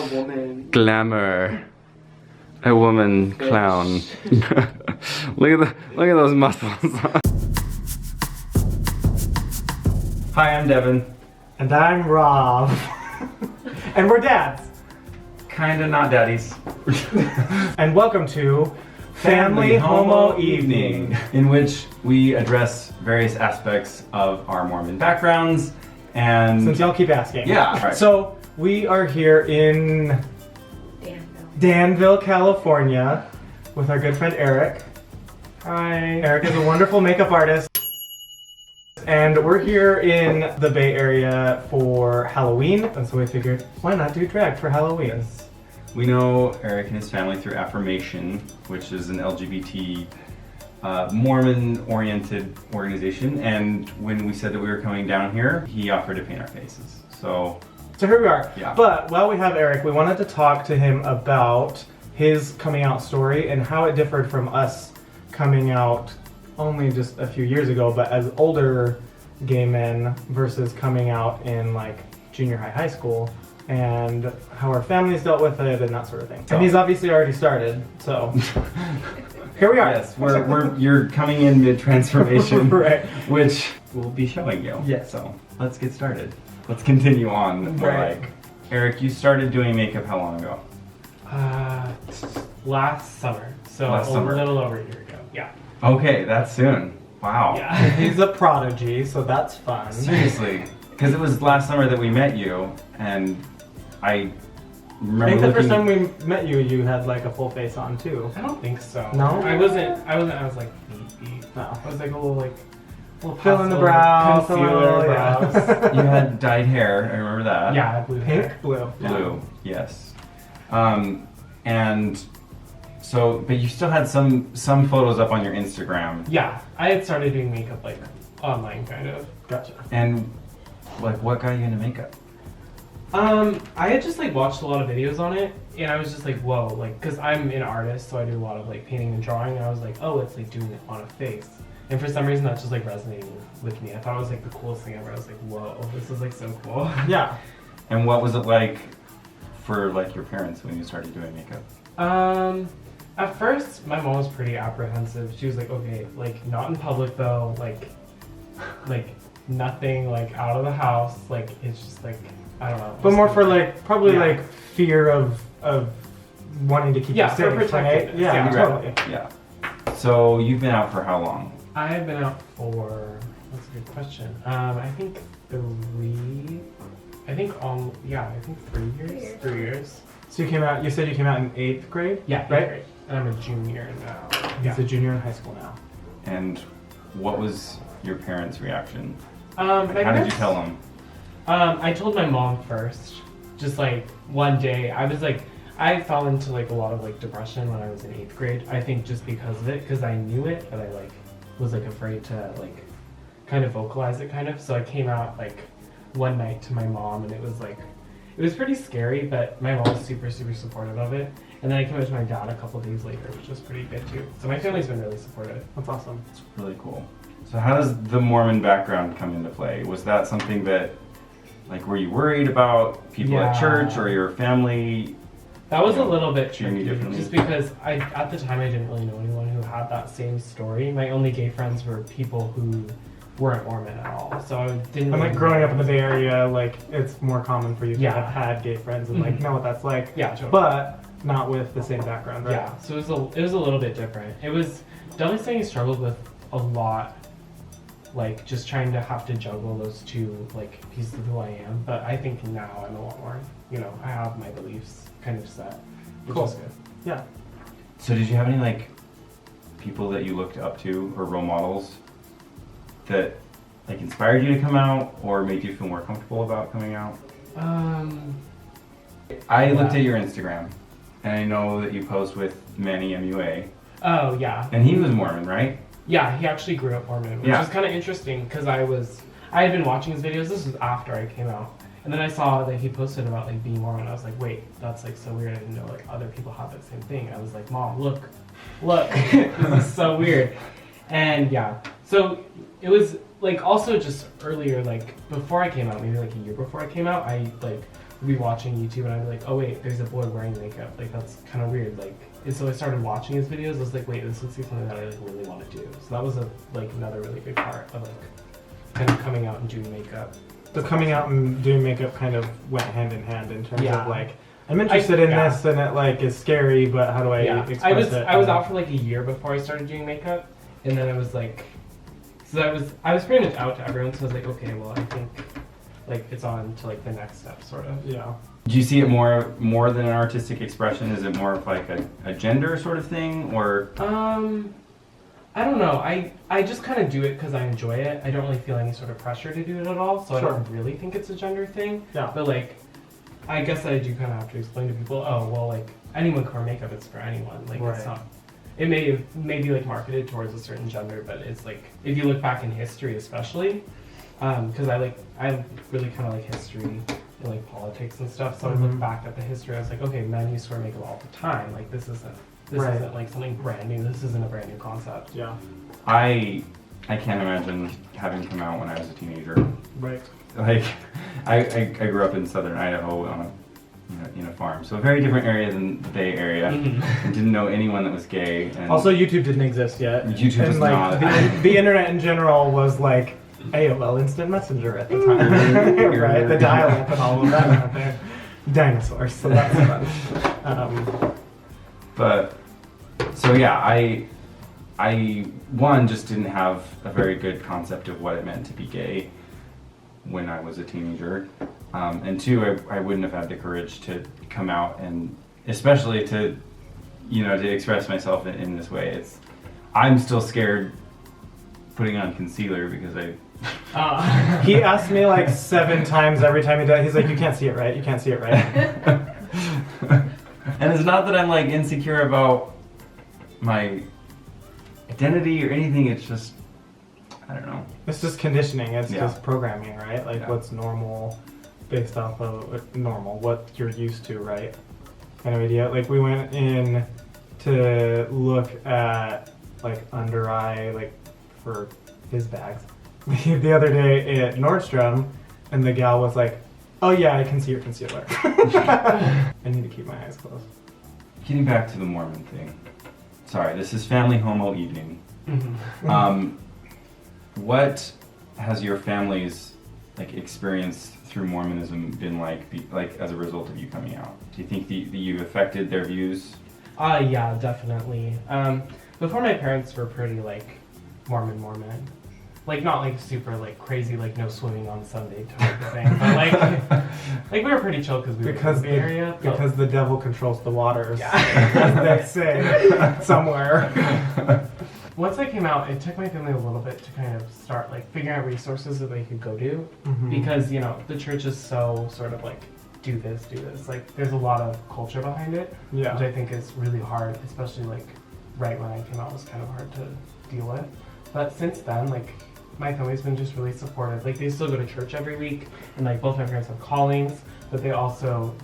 A woman. Glamour. A woman clown. look at those muscles. Hi, I'm Devin. And I'm Rob. And we're dads. Kinda not daddies. And welcome to Family Homo Evening, in which we address various aspects of our Mormon backgrounds and... Since y'all keep asking. Yeah, right. So, we are here in Danville, California with our good friend Erik. Hi. Erik is a wonderful makeup artist. And we're here in the Bay Area for Halloween, and so we figured, why not do drag for Halloween? Yes. We know Erik and his family through Affirmation, which is an LGBT Mormon-oriented organization, and when we said that we were coming down here, he offered to paint our faces. So here we are. Yeah. But while we have Erik, we wanted to talk to him about his coming out story and how it differed from us coming out only just a few years ago, but as older gay men versus coming out in like junior high school, and how our families dealt with it and that sort of thing. And he's obviously already started, so here we are. Yes, you're coming in mid-transformation, Right. Which we'll be showing you. Yes. So let's get started. Let's continue on. Right. Like, Erik, you started doing makeup how long ago? Last summer. So Last summer. a little over a year ago. Yeah. Okay, that's soon. Wow. Yeah. He's a prodigy, so that's fun. Seriously, because it was last summer that we met you, and I remember I think the first looking- time we met you, you had like a full face on too. I don't think so. No? I was like maybe. No. I was like a little Fill in the pencil, brows, concealer, brows. You had dyed hair, I remember that. Yeah, blue Pink, hair. blue. Blue, yes. And so, but you still had some photos up on your Instagram. Yeah, I had started doing makeup like online kind of. Gotcha. And like, what got you into makeup? I had just like watched a lot of videos on it, and I was just like, whoa, like, cause I'm an artist, so I do a lot of like painting and drawing, and I was like, oh, it's like doing it on a face. And for some reason, that's just like resonating with me. I thought it was like the coolest thing ever. I was like, whoa, this is like so cool. Yeah. And what was it like for like your parents when you started doing makeup? At first, my mom was pretty apprehensive. She was like, okay, like not in public though, like nothing like out of the house. Like it's just like, I don't know. But more for like, probably Yeah. like fear of wanting to keep Yeah, you safe, for right? protectiveness. Yeah, Yeah, totally. Yeah. So you've been out for how long? I have been out for, that's a good question. I think 3 years. 3 years. So you said you came out in 8th grade? Yeah, Right? right. And I'm a junior now. He's a junior in high school now. And what was your parents' reaction? How How did you tell them? I told my mom first. Just like one day, I fell into like a lot of like depression when I was in 8th grade. I think just because of it, because I knew it, but I like was like afraid to like kind of vocalize it kind of. So I came out like one night to my mom, and it was pretty scary, but my mom was super, super supportive of it. And then I came out to my dad a couple of days later, which was pretty good too. So my family's been really supportive. That's awesome. It's really cool. So how does the Mormon background come into play? Was that something that, like, were you worried about people at Yeah. church or your family? That was a little bit Treating you tricky, differently? just because at the time I didn't really know anyone who had that same story. My only gay friends were people who weren't Mormon at all, so I didn't. And like really growing know. up in the Bay Area, like it's more common for you to Yeah. have had gay friends and like Mhm. know what that's like. Yeah, totally. But not with the same background, right? Yeah, so it was a little bit different. It was definitely something I struggled with a lot, like just trying to have to juggle those two like pieces of who I am. But I think now I'm a lot more, I have my beliefs kind of set, which Cool. is good. Yeah. So did you have any like people that you looked up to or role models that like inspired you to come out or made you feel more comfortable about coming out? I looked at your Instagram and I know that you post with Manny MUA, Oh yeah. and he was Mormon, right? Yeah, he actually grew up Mormon, which Yeah. is kind of interesting because I had been watching his videos. This was after I came out, and then I saw that he posted about like being Mormon. I was like, wait, that's like so weird. I didn't know like other people have that same thing. I was like, Mom, look, this is so weird. And yeah, so it was like also just earlier, like before I came out, maybe like a year before I came out, I like be watching YouTube and I'd be like, oh wait, there's a boy wearing makeup. Like that's kind of weird. Like, and so I started watching his videos. I was like, wait, this looks like something that I like really want to do. So that was another really big part of like kind of coming out and doing makeup. So coming out and doing makeup kind of went hand in hand in terms Yeah. of like, I'm interested in this and it like is scary, but how do I express it? I was out for like a year before I started doing makeup, and then I was like, so I was pretty much out to everyone. So I was like, okay, well I think like it's on to like the next step, sort of. Yeah. Do you see it more than an artistic expression? Is it more of like a gender sort of thing, or? I don't know. I just kind of do it because I enjoy it. I don't really feel any sort of pressure to do it at all, so I don't really think it's a gender thing. Yeah. But like, I guess I do kind of have to explain to people, oh well, like anyone can wear makeup. It's for anyone. Like it's not. It may be like marketed towards a certain gender, but it's like if you look back in history, especially, because I really kind of like history and like politics and stuff. So I look back at the history. I was like, okay, men used to wear makeup all the time. Like this isn't like something brand new. This isn't a brand new concept. Yeah. I can't imagine having come out when I was a teenager. Right. Like, I grew up in southern Idaho on in a farm, so a very different area than the Bay Area. And didn't know anyone that was gay. And also, YouTube didn't exist yet. YouTube was like, not. The internet in general was like AOL Instant Messenger at the time, right? The dial-up and all of that out there. Dinosaurs, so that's fun. But so yeah, I one just didn't have a very good concept of what it meant to be gay when I was a teenager, and two, I wouldn't have had the courage to come out and especially to express myself in this way. I'm still scared putting on concealer because he asked me like 7 times every time he does. He's like, you can't see it right. You can't see it right. And it's not that I'm like insecure about my identity or anything. It's just, I don't know. It's just conditioning. It's just programming, right? Like what's normal based off of normal, what you're used to, right? Kind of idea. Like we went in to look at like under eye, like for his bags the other day at Nordstrom, and the gal was like, oh yeah, I can see your concealer. I need to keep my eyes closed. Getting back to the Mormon thing. Sorry, this is Family Homo Evening. What has your family's like experience through Mormonism been like as a result of you coming out? Do you think that you've affected their views? Yeah, definitely. Before my parents were pretty like Mormon. Like not like super like crazy like no swimming on Sunday type of thing, but like we were pretty chill because we were in the Bay Area. Because the devil controls the waters, as they say somewhere. Once I came out, it took my family a little bit to kind of start like figuring out resources that they could go to, because the church is so sort of like do this. Like there's a lot of culture behind it, which I think is really hard, especially like right when I came out was kind of hard to deal with. But since then, like my family's been just really supportive. Like they still go to church every week, and like both my parents have callings, but they also,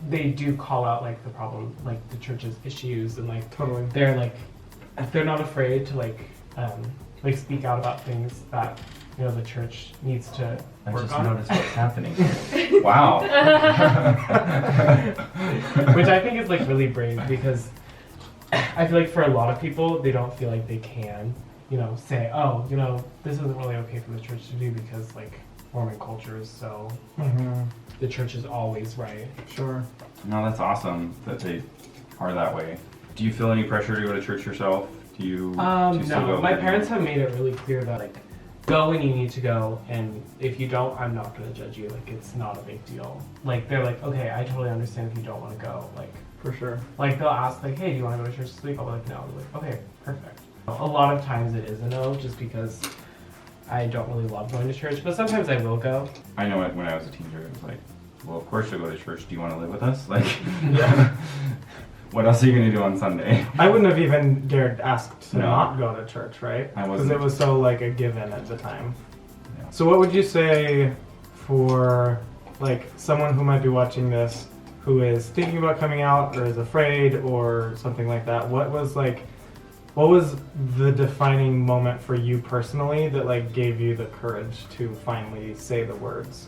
they do call out like the problem, like the church's issues, and like they're not afraid to like speak out about things that the church needs to work on. I just noticed what's happening. Wow. Which I think is like really brave, because I feel like for a lot of people, they don't feel like they can, say, oh, this isn't really okay for the church to do because like Mormon culture is so the church is always right. Sure. No, that's awesome that they are that way. Do you feel any pressure to go to church yourself? Do you still no. go My there? parents have made it really clear that like go when you need to go, and if you don't, I'm not going to judge you. Like it's not a big deal. Like they're like, okay, I totally understand if you don't want to go. Like for sure. Like they'll ask like, hey, do you want to go to church this week? I'll be like, no. They're like, okay, perfect. A lot of times it is a no, just because I don't really love going to church, but sometimes I will go. I know when I was a teenager, it was like, well, of course you'll go to church. Do you want to live with us? Like, what else are you going to do on Sunday? I wouldn't have even dared ask to not go to church, right? I wasn't. Because it was so like a given at the time. Yeah. So what would you say for like someone who might be watching this who is thinking about coming out or is afraid or something like that? What was the defining moment for you personally that like gave you the courage to finally say the words?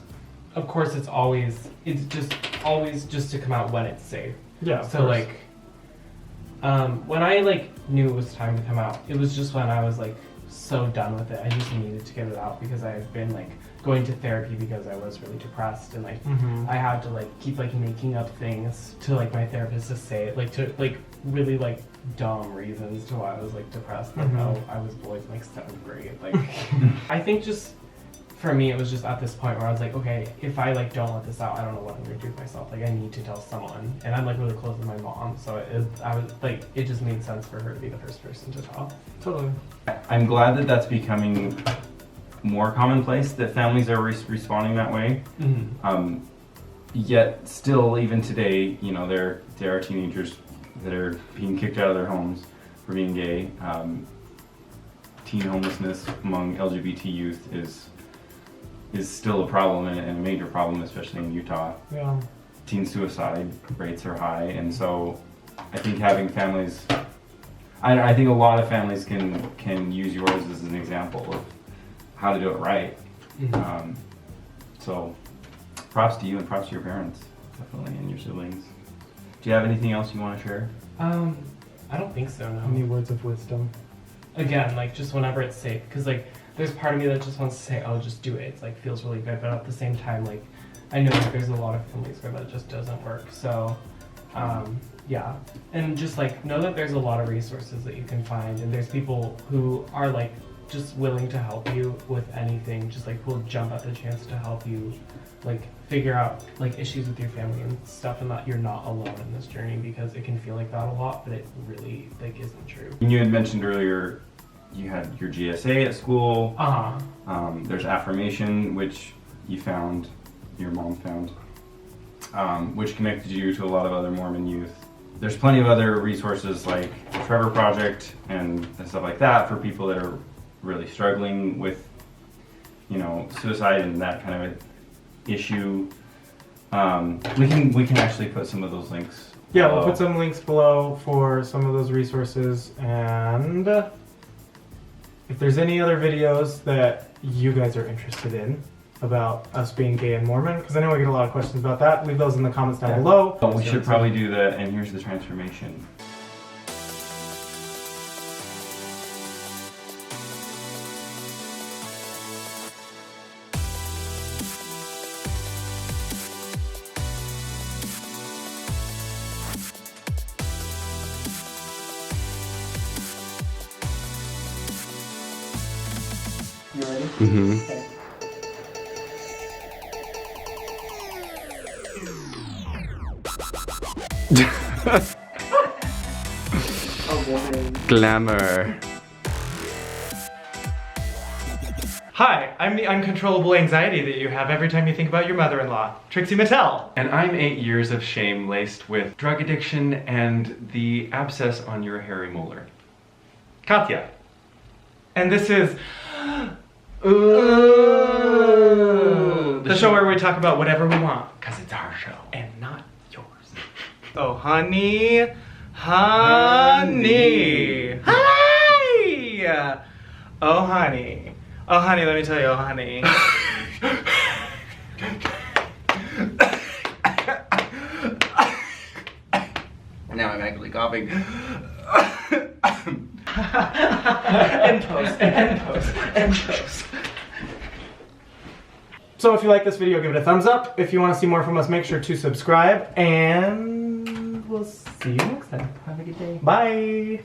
of course it's always just to come out when it's safe. Yeah. of So course. like, when I like knew it was time to come out, it was just when I was like so done with it. I just needed to get it out because I had been like going to therapy because I was really depressed, and like I had to like keep like making up things to like my therapist to say it, like to like really like dumb reasons to why I was like depressed. Like oh, I was bullied in like 7th grade. Like I think just for me it was just at this point where I was like, okay, if I like don't let this out, I don't know what I'm gonna do with myself. Like I need to tell someone, and I'm like really close with my mom, so I was like, it just made sense for her to be the first person to tell. Totally. I'm glad that that's becoming more commonplace, that families are responding that way. Yet still, even today, you know, there are teenagers that are being kicked out of their homes for being gay. Teen homelessness among LGBT youth is still a problem, and a major problem, especially in Utah. Yeah. Teen suicide rates are high, and so I think having families, I think a lot of families can use yours as an example of how to do it right. So props to you and props to your parents, definitely, and your siblings. Do you have anything else you want to share? I don't think so, no. Any words of wisdom? Again, like just whenever it's safe, because like there's part of me that just wants to say, oh, just do it. It's like feels really good, but at the same time, like I know that there's a lot of families where that just doesn't work. So, yeah, and just like know that there's a lot of resources that you can find, and there's people who are like just willing to help you with anything, just like who'll jump at the chance to help you, like figure out like issues with your family and stuff, and that you're not alone in this journey, because it can feel like that a lot, but it really like isn't true. You had mentioned earlier you had your GSA at school. There's affirmation, which you found, your mom found, which connected you to a lot of other Mormon youth. There's plenty of other resources like the Trevor Project and stuff like that for people that are really struggling with, you know, suicide and that kind of issue. We can actually put some of those links Yeah, below. we'll put some links below for some of those resources, and if there's any other videos that you guys are interested in about us being gay and Mormon, because I know we get a lot of questions about that, leave those in the comments down below. But we should probably do the and here's the transformation. You ready? Mm-hmm. Okay. Oh boy. Glamour. Hi, I'm the uncontrollable anxiety that you have every time you think about your mother-in-law, Trixie Mattel. And I'm 8 years of shame laced with drug addiction and the abscess on your hairy molar, Katya. And this is Ooh, the show where we talk about whatever we want. Because it's our show. And not yours. Oh, honey, honey, hi! Oh, honey. Oh, honey, let me tell you, oh, honey. Now I'm actually coughing. End post, end post, end post. So if you like this video, give it a thumbs up. If you want to see more from us, make sure to subscribe, and we'll see you next time. Have a good day. Bye!